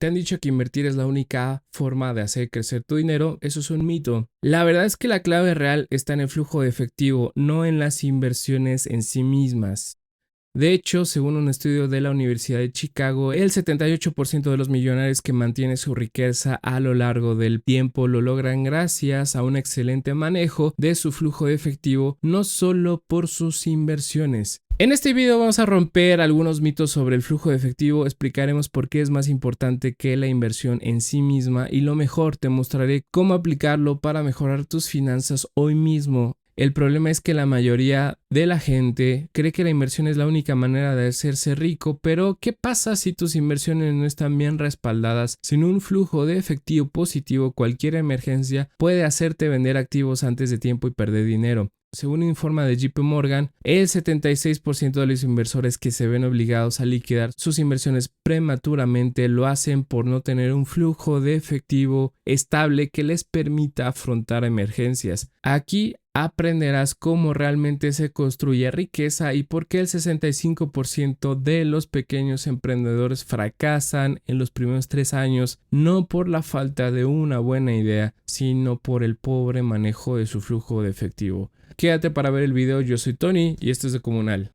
¿Te han dicho que invertir es la única forma de hacer crecer tu dinero? Eso es un mito. La verdad es que la clave real está en el flujo de efectivo, no en las inversiones en sí mismas. De hecho, según un estudio de la Universidad de Chicago, el 78% de los millonarios que mantienen su riqueza a lo largo del tiempo lo logran gracias a un excelente manejo de su flujo de efectivo, no solo por sus inversiones. En este video vamos a romper algunos mitos sobre el flujo de efectivo, explicaremos por qué es más importante que la inversión en sí misma y lo mejor, te mostraré cómo aplicarlo para mejorar tus finanzas hoy mismo. El problema es que la mayoría de la gente cree que la inversión es la única manera de hacerse rico, pero ¿qué pasa si tus inversiones no están bien respaldadas? Sin un flujo de efectivo positivo, cualquier emergencia puede hacerte vender activos antes de tiempo y perder dinero. Según un informe de JP Morgan, el 76% de los inversores que se ven obligados a liquidar sus inversiones prematuramente lo hacen por no tener un flujo de efectivo estable que les permita afrontar emergencias. Aquí aprenderás cómo realmente se construye riqueza y por qué el 65% de los pequeños emprendedores fracasan en los primeros 3 años, no por la falta de una buena idea, sino por el pobre manejo de su flujo de efectivo. Quédate para ver el video, yo soy Tony y esto es de Comunal.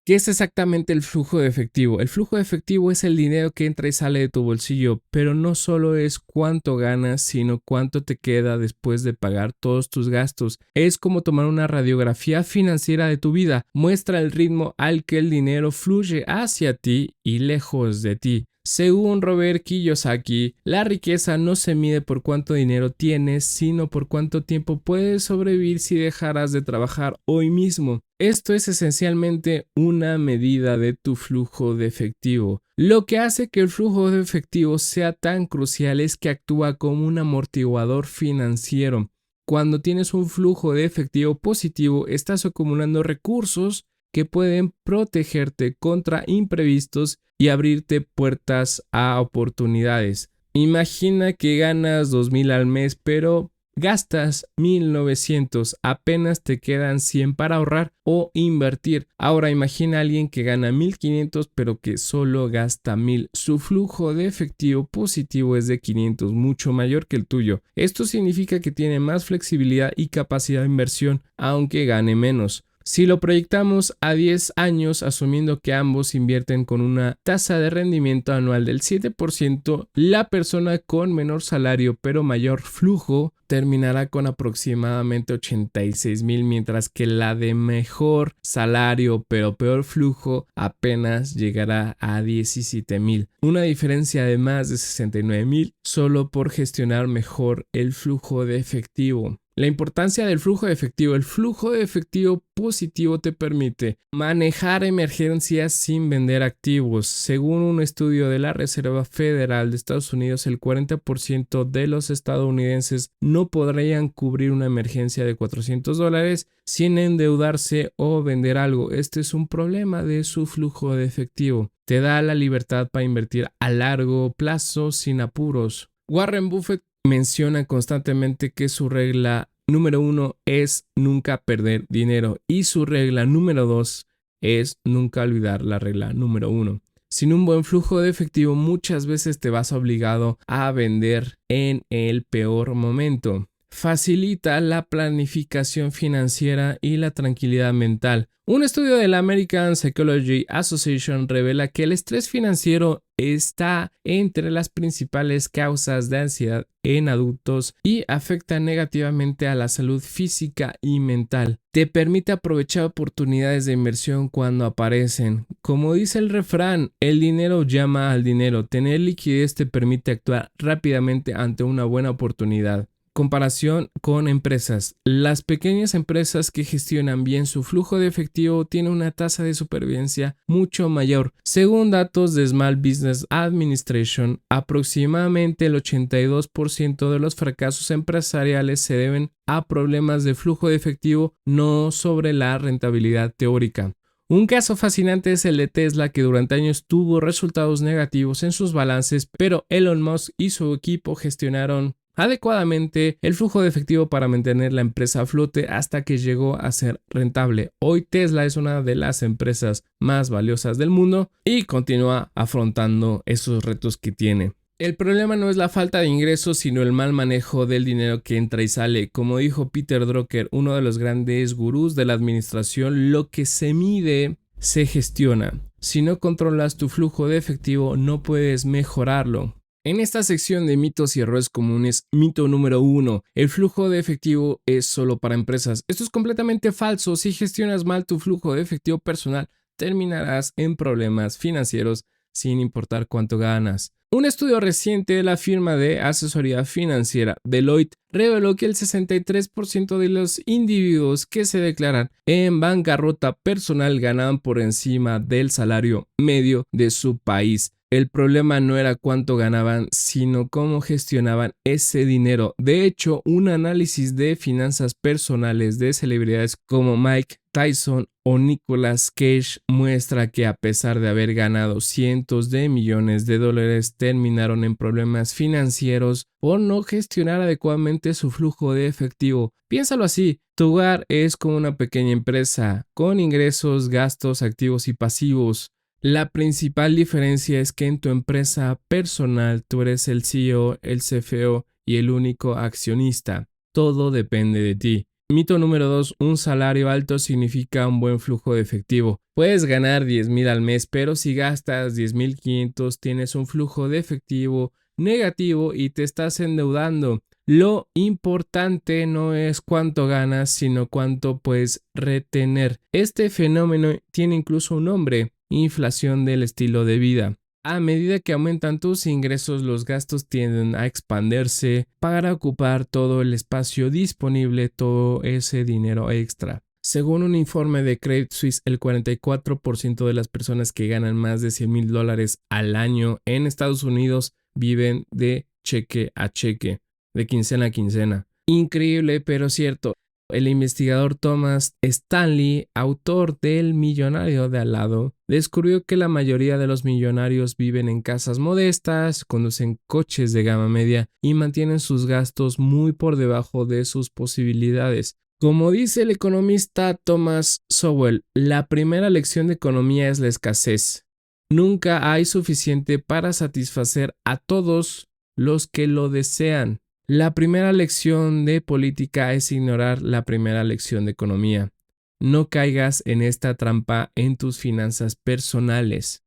¿Qué es exactamente el flujo de efectivo? El flujo de efectivo es el dinero que entra y sale de tu bolsillo, pero no solo es cuánto ganas, sino cuánto te queda después de pagar todos tus gastos. Es como tomar una radiografía financiera de tu vida. Muestra el ritmo al que el dinero fluye hacia ti y lejos de ti. Según Robert Kiyosaki, la riqueza no se mide por cuánto dinero tienes, sino por cuánto tiempo puedes sobrevivir si dejaras de trabajar hoy mismo. Esto es esencialmente una medida de tu flujo de efectivo. Lo que hace que el flujo de efectivo sea tan crucial es que actúa como un amortiguador financiero. Cuando tienes un flujo de efectivo positivo, estás acumulando recursos que pueden protegerte contra imprevistos y abrirte puertas a oportunidades. Imagina que ganas 2,000 al mes, pero gastas 1,900, apenas te quedan 100 para ahorrar o invertir. Ahora imagina a alguien que gana 1,500 pero que solo gasta 1,000. Su flujo de efectivo positivo es de 500, mucho mayor que el tuyo. Esto significa que tiene más flexibilidad y capacidad de inversión, aunque gane menos. Si lo proyectamos a 10 años, asumiendo que ambos invierten con una tasa de rendimiento anual del 7%, la persona con menor salario pero mayor flujo terminará con aproximadamente 86,000, mientras que la de mejor salario pero peor flujo apenas llegará a 17,000. Una diferencia de más de 69,000 solo por gestionar mejor el flujo de efectivo. La importancia del flujo de efectivo. El flujo de efectivo positivo te permite manejar emergencias sin vender activos. Según un estudio de la Reserva Federal de Estados Unidos, el 40% de los estadounidenses no podrían cubrir una emergencia de $400 sin endeudarse o vender algo. Este es un problema de su flujo de efectivo. Te da la libertad para invertir a largo plazo sin apuros. Warren Buffett menciona constantemente que su regla número 1 es nunca perder dinero y su regla número 2 es nunca olvidar la regla número 1. Sin un buen flujo de efectivo muchas veces te vas obligado a vender en el peor momento. Facilita la planificación financiera y la tranquilidad mental. Un estudio de la American Psychology Association revela que el estrés financiero está entre las principales causas de ansiedad en adultos y afecta negativamente a la salud física y mental. Te permite aprovechar oportunidades de inversión cuando aparecen. Como dice el refrán, el dinero llama al dinero. Tener liquidez te permite actuar rápidamente ante una buena oportunidad. Comparación con empresas. Las pequeñas empresas que gestionan bien su flujo de efectivo tienen una tasa de supervivencia mucho mayor. Según datos de Small Business Administration, aproximadamente el 82% de los fracasos empresariales se deben a problemas de flujo de efectivo, no sobre la rentabilidad teórica. Un caso fascinante es el de Tesla, que durante años tuvo resultados negativos en sus balances, pero Elon Musk y su equipo gestionaron adecuadamente el flujo de efectivo para mantener la empresa a flote hasta que llegó a ser rentable. Hoy Tesla es una de las empresas más valiosas del mundo y continúa afrontando esos retos que tiene. El problema no es la falta de ingresos, sino el mal manejo del dinero que entra y sale. Como dijo Peter Drucker, uno de los grandes gurús de la administración, lo que se mide se gestiona. Si no controlas tu flujo de efectivo, no puedes mejorarlo. En esta sección de mitos y errores comunes, mito número 1, el flujo de efectivo es solo para empresas. Esto es completamente falso. Si gestionas mal tu flujo de efectivo personal, terminarás en problemas financieros sin importar cuánto ganas. Un estudio reciente de la firma de asesoría financiera Deloitte reveló que el 63% de los individuos que se declaran en bancarrota personal ganaban por encima del salario medio de su país. El problema no era cuánto ganaban, sino cómo gestionaban ese dinero. De hecho, un análisis de finanzas personales de celebridades como Mike Tyson o Nicolas Cage muestra que a pesar de haber ganado cientos de millones de dólares, terminaron en problemas financieros por no gestionar adecuadamente su flujo de efectivo. Piénsalo así, tu hogar es como una pequeña empresa, con ingresos, gastos, activos y pasivos. La principal diferencia es que en tu empresa personal tú eres el CEO, el CFO y el único accionista. Todo depende de ti. Mito número 2. Un salario alto significa un buen flujo de efectivo. Puedes ganar 10,000 al mes, pero si gastas 10,500 tienes un flujo de efectivo negativo y te estás endeudando. Lo importante no es cuánto ganas, sino cuánto puedes retener. Este fenómeno tiene incluso un nombre: inflación del estilo de vida. A medida que aumentan tus ingresos, los gastos tienden a expandirse para ocupar todo el espacio disponible, todo ese dinero extra. Según un informe de Credit Suisse, el 44% de las personas que ganan más de $100,000 al año en Estados Unidos viven de cheque a cheque, de quincena a quincena. Increíble, pero cierto. El investigador Thomas Stanley, autor del Millonario de al lado, descubrió que la mayoría de los millonarios viven en casas modestas, conducen coches de gama media y mantienen sus gastos muy por debajo de sus posibilidades. Como dice el economista Thomas Sowell, la primera lección de economía es la escasez. Nunca hay suficiente para satisfacer a todos los que lo desean. La primera lección de política es ignorar la primera lección de economía. No caigas en esta trampa en tus finanzas personales.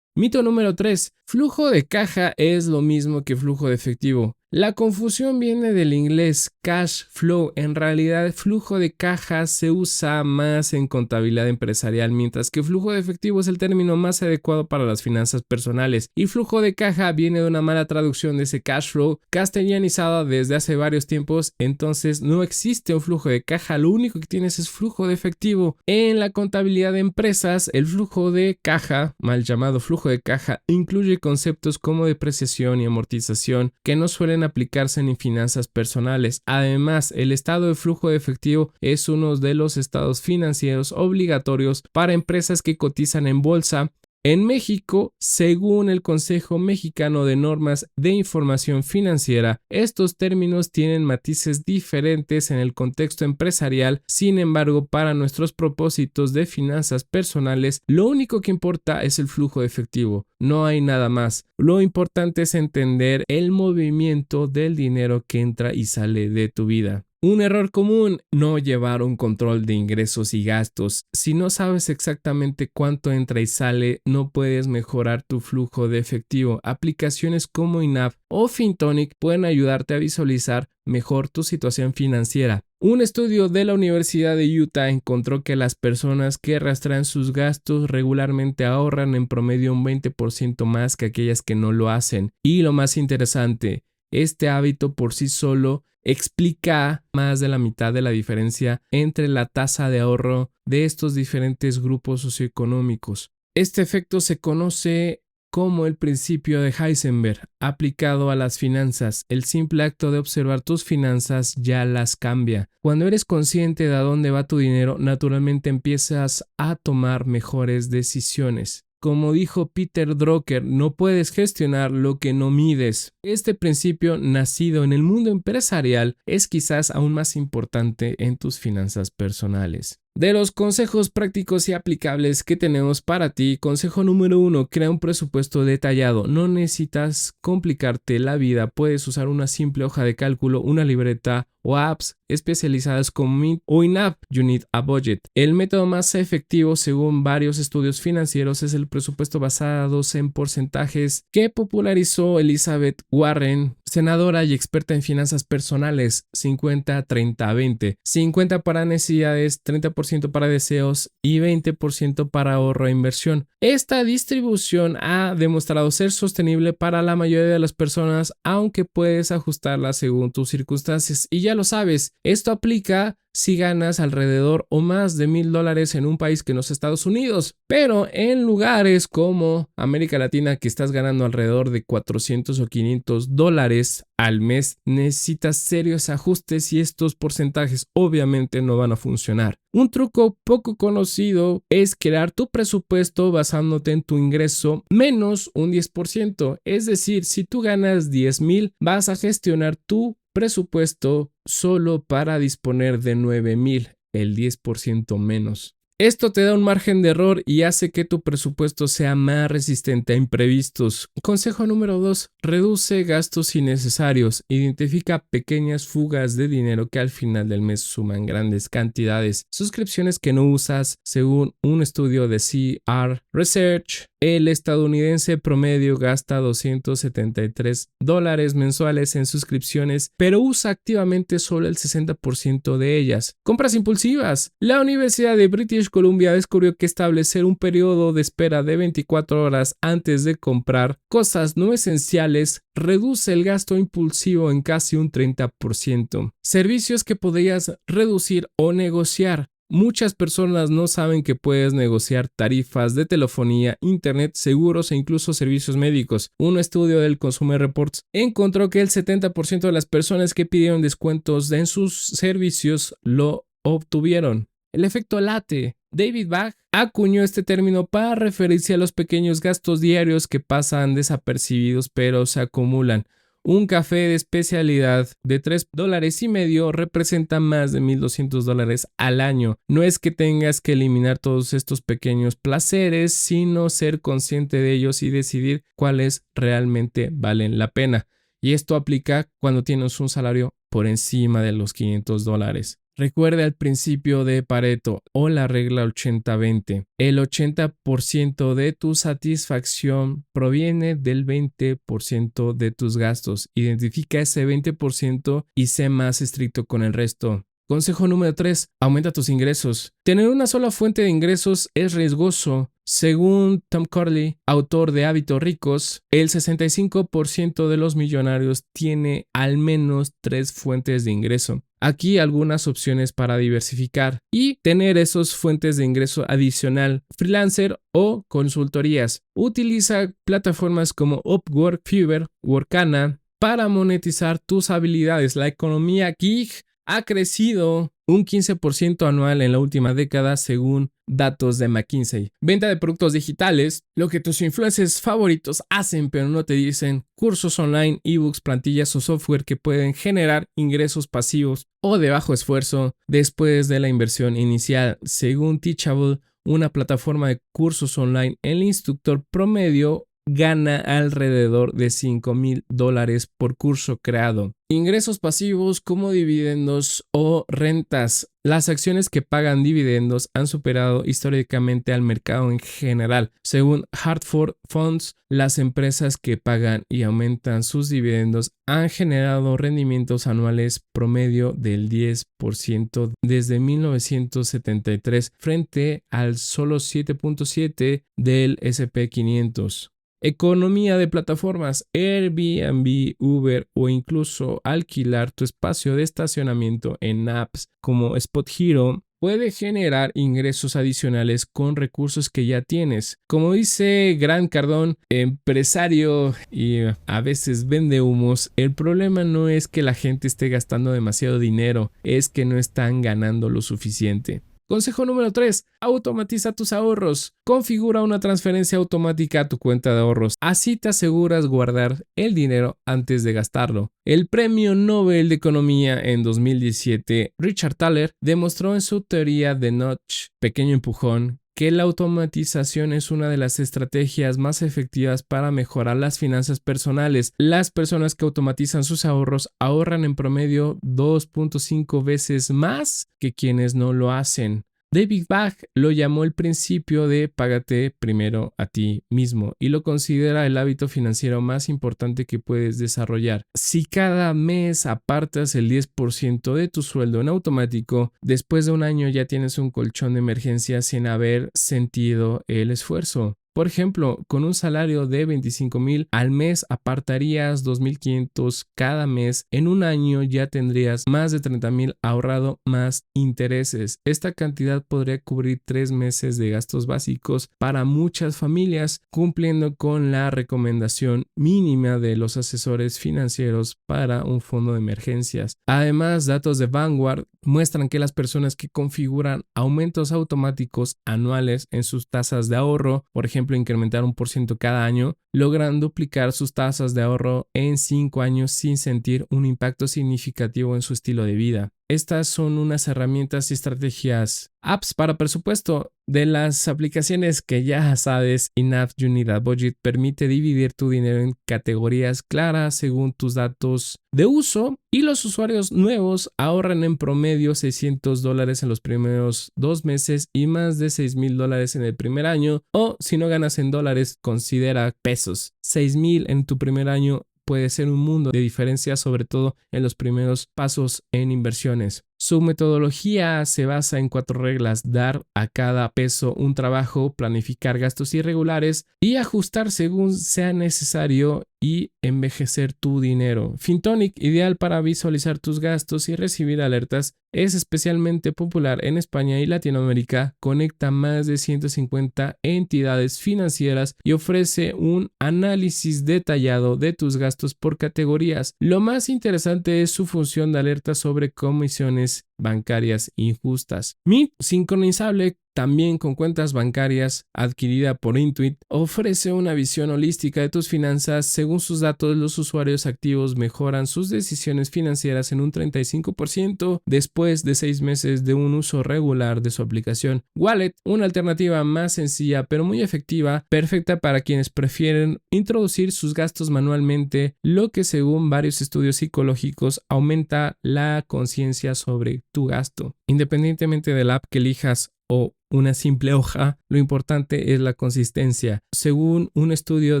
Mito número 3. Flujo de caja es lo mismo que flujo de efectivo. La confusión viene del inglés cash flow. En realidad, flujo de caja se usa más en contabilidad empresarial, mientras que flujo de efectivo es el término más adecuado para las finanzas personales. Y flujo de caja viene de una mala traducción de ese cash flow castellanizado desde hace varios tiempos. Entonces, no existe un flujo de caja, lo único que tienes es flujo de efectivo. En la contabilidad de empresas, el flujo de caja, mal llamado flujo de caja, incluye conceptos como depreciación y amortización que no suelen aplicarse en finanzas personales. Además, el estado de flujo de efectivo es uno de los estados financieros obligatorios para empresas que cotizan en bolsa. En México, según el Consejo Mexicano de Normas de Información Financiera, estos términos tienen matices diferentes en el contexto empresarial. Sin embargo, para nuestros propósitos de finanzas personales, lo único que importa es el flujo de efectivo. No hay nada más. Lo importante es entender el movimiento del dinero que entra y sale de tu vida. Un error común: no llevar un control de ingresos y gastos. Si no sabes exactamente cuánto entra y sale, no puedes mejorar tu flujo de efectivo. Aplicaciones como INAV o FinTonic pueden ayudarte a visualizar mejor tu situación financiera. Un estudio de la Universidad de Utah encontró que las personas que rastrean sus gastos regularmente ahorran en promedio un 20% más que aquellas que no lo hacen. Y lo más interesante, este hábito por sí solo explica más de la mitad de la diferencia entre la tasa de ahorro de estos diferentes grupos socioeconómicos. Este efecto se conoce como el principio de Heisenberg aplicado a las finanzas. El simple acto de observar tus finanzas ya las cambia. Cuando eres consciente de a dónde va tu dinero, naturalmente empiezas a tomar mejores decisiones. Como dijo Peter Drucker, no puedes gestionar lo que no mides. Este principio, nacido en el mundo empresarial, es quizás aún más importante en tus finanzas personales. De los consejos prácticos y aplicables que tenemos para ti, consejo número 1, crea un presupuesto detallado. No necesitas complicarte la vida, puedes usar una simple hoja de cálculo, una libreta o apps especializadas como Mint o InApp. You need a budget. El método más efectivo, según varios estudios financieros, es el presupuesto basado en porcentajes que popularizó Elizabeth Warren, senadora y experta en finanzas personales. 50-30-20. 50 para necesidades, 30% para deseos y 20% para ahorro e inversión. Esta distribución ha demostrado ser sostenible para la mayoría de las personas, aunque puedes ajustarla según tus circunstancias. Y ya lo sabes, esto aplica si ganas alrededor o más de $1,000 en un país que no es Estados Unidos, pero en lugares como América Latina, que estás ganando alrededor de $400 o $500 al mes, necesitas serios ajustes y estos porcentajes obviamente no van a funcionar. Un truco poco conocido es crear tu presupuesto basándote en tu ingreso menos un 10%, es decir, si tú ganas 10,000, vas a gestionar tu presupuesto solo para disponer de 9,000, el 10% menos. Esto te da un margen de error y hace que tu presupuesto sea más resistente a imprevistos. Consejo número 2. Reduce gastos innecesarios. Identifica pequeñas fugas de dinero que al final del mes suman grandes cantidades. Suscripciones que no usas. Según un estudio de CR Research, el estadounidense promedio gasta $273 mensuales en suscripciones, pero usa activamente solo el 60% de ellas. Compras impulsivas. La Universidad de British Columbia descubrió que establecer un periodo de espera de 24 horas antes de comprar cosas no esenciales reduce el gasto impulsivo en casi un 30%. Servicios que podrías reducir o negociar. Muchas personas no saben que puedes negociar tarifas de telefonía, internet, seguros e incluso servicios médicos. Un estudio del Consumer Reports encontró que el 70% de las personas que pidieron descuentos en sus servicios lo obtuvieron. El efecto late. David Bach acuñó este término para referirse a los pequeños gastos diarios que pasan desapercibidos pero se acumulan. Un café de especialidad de $3.50 representa más de $1,200 al año. No es que tengas que eliminar todos estos pequeños placeres, sino ser consciente de ellos y decidir cuáles realmente valen la pena. Y esto aplica cuando tienes un salario por encima de los $500. Recuerda el principio de Pareto o la regla 80-20. El 80% de tu satisfacción proviene del 20% de tus gastos. Identifica ese 20% y sé más estricto con el resto. Consejo número 3. Aumenta tus ingresos. Tener una sola fuente de ingresos es riesgoso. Según Tom Corley, autor de Hábitos Ricos, el 65% de los millonarios tiene al menos 3 fuentes de ingreso. Aquí algunas opciones para diversificar y tener esas fuentes de ingreso adicional, freelancer o consultorías. Utiliza plataformas como Upwork, Fiverr, Workana para monetizar tus habilidades. La economía gig ha crecido un 15% anual en la última década según datos de McKinsey. Venta de productos digitales, lo que tus influencers favoritos hacen pero no te dicen. Cursos online, ebooks, plantillas o software que pueden generar ingresos pasivos o de bajo esfuerzo después de la inversión inicial. Según Teachable, una plataforma de cursos online, el instructor promedio gana alrededor de $5,000 por curso creado. Ingresos pasivos como dividendos o rentas. Las acciones que pagan dividendos han superado históricamente al mercado en general. Según Hartford Funds, las empresas que pagan y aumentan sus dividendos han generado rendimientos anuales promedio del 10% desde 1973 frente al solo 7.7% del S&P 500. Economía de plataformas, Airbnb, Uber o incluso alquilar tu espacio de estacionamiento en apps como Spot Hero puede generar ingresos adicionales con recursos que ya tienes. Como dice Grant Cardone, empresario y a veces vende humos, el problema no es que la gente esté gastando demasiado dinero, es que no están ganando lo suficiente. Consejo número 3. Automatiza tus ahorros. Configura una transferencia automática a tu cuenta de ahorros. Así te aseguras guardar el dinero antes de gastarlo. El Premio Nobel de Economía en 2017, Richard Thaler, demostró en su teoría de notch, pequeño empujón, que la automatización es una de las estrategias más efectivas para mejorar las finanzas personales. Las personas que automatizan sus ahorros ahorran en promedio 2.5 veces más que quienes no lo hacen. David Bach lo llamó el principio de págate primero a ti mismo y lo considera el hábito financiero más importante que puedes desarrollar. Si cada mes apartas el 10% de tu sueldo en automático, después de un año ya tienes un colchón de emergencia sin haber sentido el esfuerzo. Por ejemplo, con un salario de 25,000 al mes apartarías 2,500 cada mes. En un año ya tendrías más de 30,000 ahorrado más intereses. Esta cantidad podría cubrir 3 meses de gastos básicos para muchas familias, cumpliendo con la recomendación mínima de los asesores financieros para un fondo de emergencias. Además, datos de Vanguard muestran que las personas que configuran aumentos automáticos anuales en sus tasas de ahorro, por ejemplo, incrementar 1% cada año, logran duplicar sus tasas de ahorro en 5 años sin sentir un impacto significativo en su estilo de vida. Estas son unas herramientas y estrategias. Apps para presupuesto. De las aplicaciones que ya sabes, Enough You Need a Budget permite dividir tu dinero en categorías claras según tus datos de uso y los usuarios nuevos ahorran en promedio $600 en los primeros 2 meses y más de $6,000 en el primer año, o si no ganas en dólares, considera pesos. 6,000 en tu primer año puede ser un mundo de diferencia, sobre todo en los primeros pasos en inversiones. Su metodología se basa en 4 reglas: dar a cada peso un trabajo, planificar gastos irregulares y ajustar según sea necesario, y envejecer tu dinero. FinTonic, ideal para visualizar tus gastos y recibir alertas, es especialmente popular en España y Latinoamérica. Conecta más de 150 entidades financieras y ofrece un análisis detallado de tus gastos por categorías. Lo más interesante es su función de alerta sobre comisiones bancarias injustas. Mint, sincronizable también con cuentas bancarias, adquirida por Intuit, ofrece una visión holística de tus finanzas. Según sus datos, los usuarios activos mejoran sus decisiones financieras en un 35% después de 6 meses de un uso regular de su aplicación. Wallet, una alternativa más sencilla pero muy efectiva, perfecta para quienes prefieren introducir sus gastos manualmente, lo que según varios estudios psicológicos aumenta la conciencia sobre tu gasto. Independientemente de la app que elijas o una simple hoja, lo importante es la consistencia. Según un estudio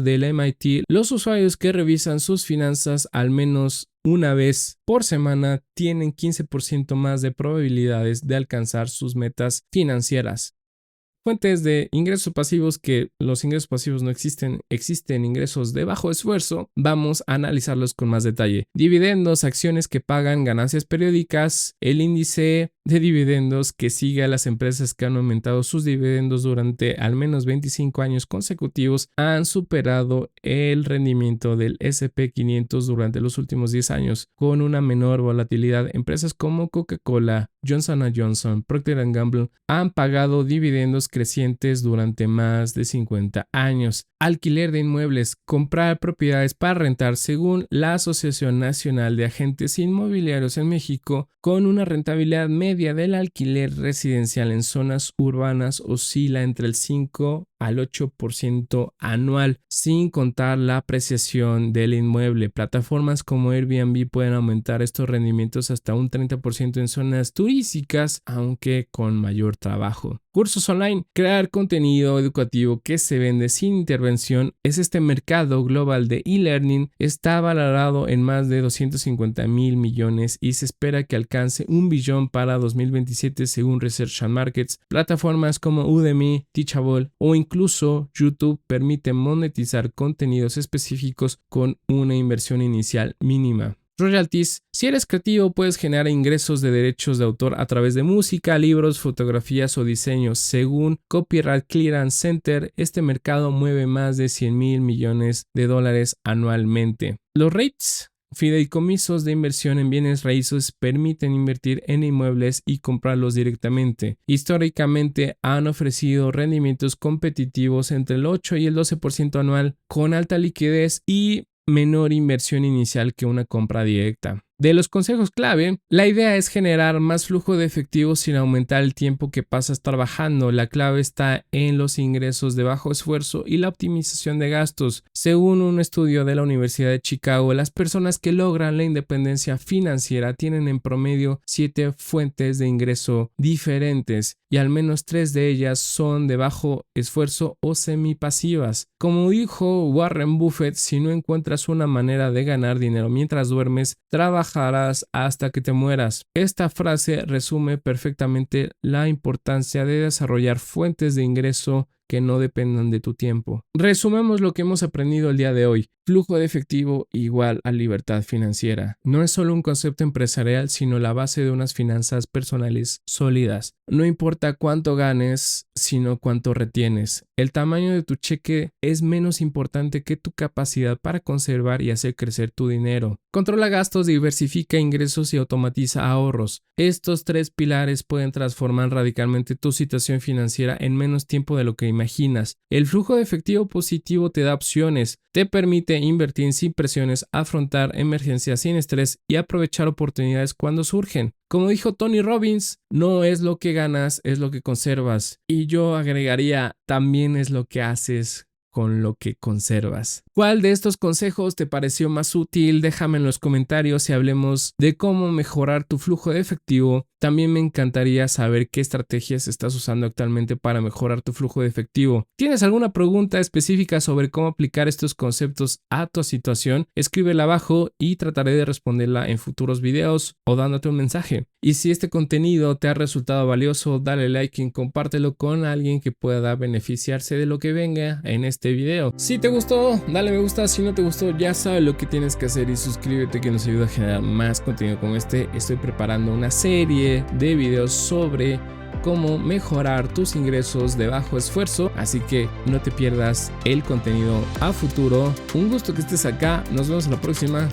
del MIT, los usuarios que revisan sus finanzas al menos una vez por semana tienen 15% más de probabilidades de alcanzar sus metas financieras. Fuentes de ingresos pasivos, que los ingresos pasivos no existen ingresos de bajo esfuerzo. Vamos a analizarlos con más detalle. Dividendos, acciones que pagan ganancias periódicas. El índice de dividendos que sigue a las empresas que han aumentado sus dividendos durante al menos 25 años consecutivos han superado el rendimiento del S&P 500 durante los últimos 10 años, con una menor volatilidad. Empresas como Coca-Cola, Johnson & Johnson, Procter & Gamble han pagado dividendos crecientes durante más de 50 años. Alquiler de inmuebles, comprar propiedades para rentar. Según la Asociación Nacional de Agentes Inmobiliarios en México, con una rentabilidad media del alquiler residencial en zonas urbanas oscila entre el 5 al 8% anual, sin contar la apreciación del inmueble. Plataformas como Airbnb pueden aumentar estos rendimientos hasta un 30% en zonas turísticas, aunque con mayor trabajo. Cursos online. Crear contenido educativo que se vende sin intervención. Este mercado global de e-learning está valorado en más de 250,000 millones y se espera que alcance $1 billón para 2027 según Research and Markets. Plataformas como Udemy, Teachable o incluso YouTube permiten monetizar contenidos específicos con una inversión inicial mínima. Royalties. Si eres creativo, puedes generar ingresos de derechos de autor a través de música, libros, fotografías o diseños. Según Copyright Clearance Center, este mercado mueve más de $100,000 millones anualmente. Los rates. Fideicomisos de inversión en bienes raíces permiten invertir en inmuebles y comprarlos directamente. Históricamente han ofrecido rendimientos competitivos entre el 8 y el 12% anual, con alta liquidez y menor inversión inicial que una compra directa. De los consejos clave, la idea es generar más flujo de efectivo sin aumentar el tiempo que pasas trabajando. La clave está en los ingresos de bajo esfuerzo y la optimización de gastos. Según un estudio de la Universidad de Chicago, las personas que logran la independencia financiera tienen en promedio 7 fuentes de ingreso diferentes y al menos 3 de ellas son de bajo esfuerzo o semipasivas. Como dijo Warren Buffett, si no encuentras una manera de ganar dinero mientras duermes, trabajarás hasta que te mueras. Esta frase resume perfectamente la importancia de desarrollar fuentes de ingreso que no dependan de tu tiempo. Resumamos lo que hemos aprendido el día de hoy. Flujo de efectivo igual a libertad financiera. No es solo un concepto empresarial, sino la base de unas finanzas personales sólidas. No importa cuánto ganes, sino cuánto retienes. El tamaño de tu cheque es menos importante que tu capacidad para conservar y hacer crecer tu dinero. Controla gastos, diversifica ingresos y automatiza ahorros. Estos 3 pilares pueden transformar radicalmente tu situación financiera en menos tiempo de lo que imaginas. El flujo de efectivo positivo te da opciones, te permite invertir sin presiones, afrontar emergencias sin estrés y aprovechar oportunidades cuando surgen. Como dijo Tony Robbins, no es lo que ganas, es lo que conservas. Y yo agregaría, también es lo que haces con lo que conservas. ¿Cuál de estos consejos te pareció más útil? Déjame en los comentarios y hablemos de cómo mejorar tu flujo de efectivo. También me encantaría saber qué estrategias estás usando actualmente para mejorar tu flujo de efectivo. ¿Tienes alguna pregunta específica sobre cómo aplicar estos conceptos a tu situación? Escríbela abajo y trataré de responderla en futuros videos o dándote un mensaje. Y si este contenido te ha resultado valioso, dale like y compártelo con alguien que pueda beneficiarse de lo que venga en este video. Si te gustó, dale me gusta. Si no te gustó, ya sabes lo que tienes que hacer y suscríbete, que nos ayuda a generar más contenido como este. Estoy preparando una serie de videos sobre cómo mejorar tus ingresos de bajo esfuerzo, así que no te pierdas el contenido a futuro. Un gusto que estés acá, nos vemos en la próxima.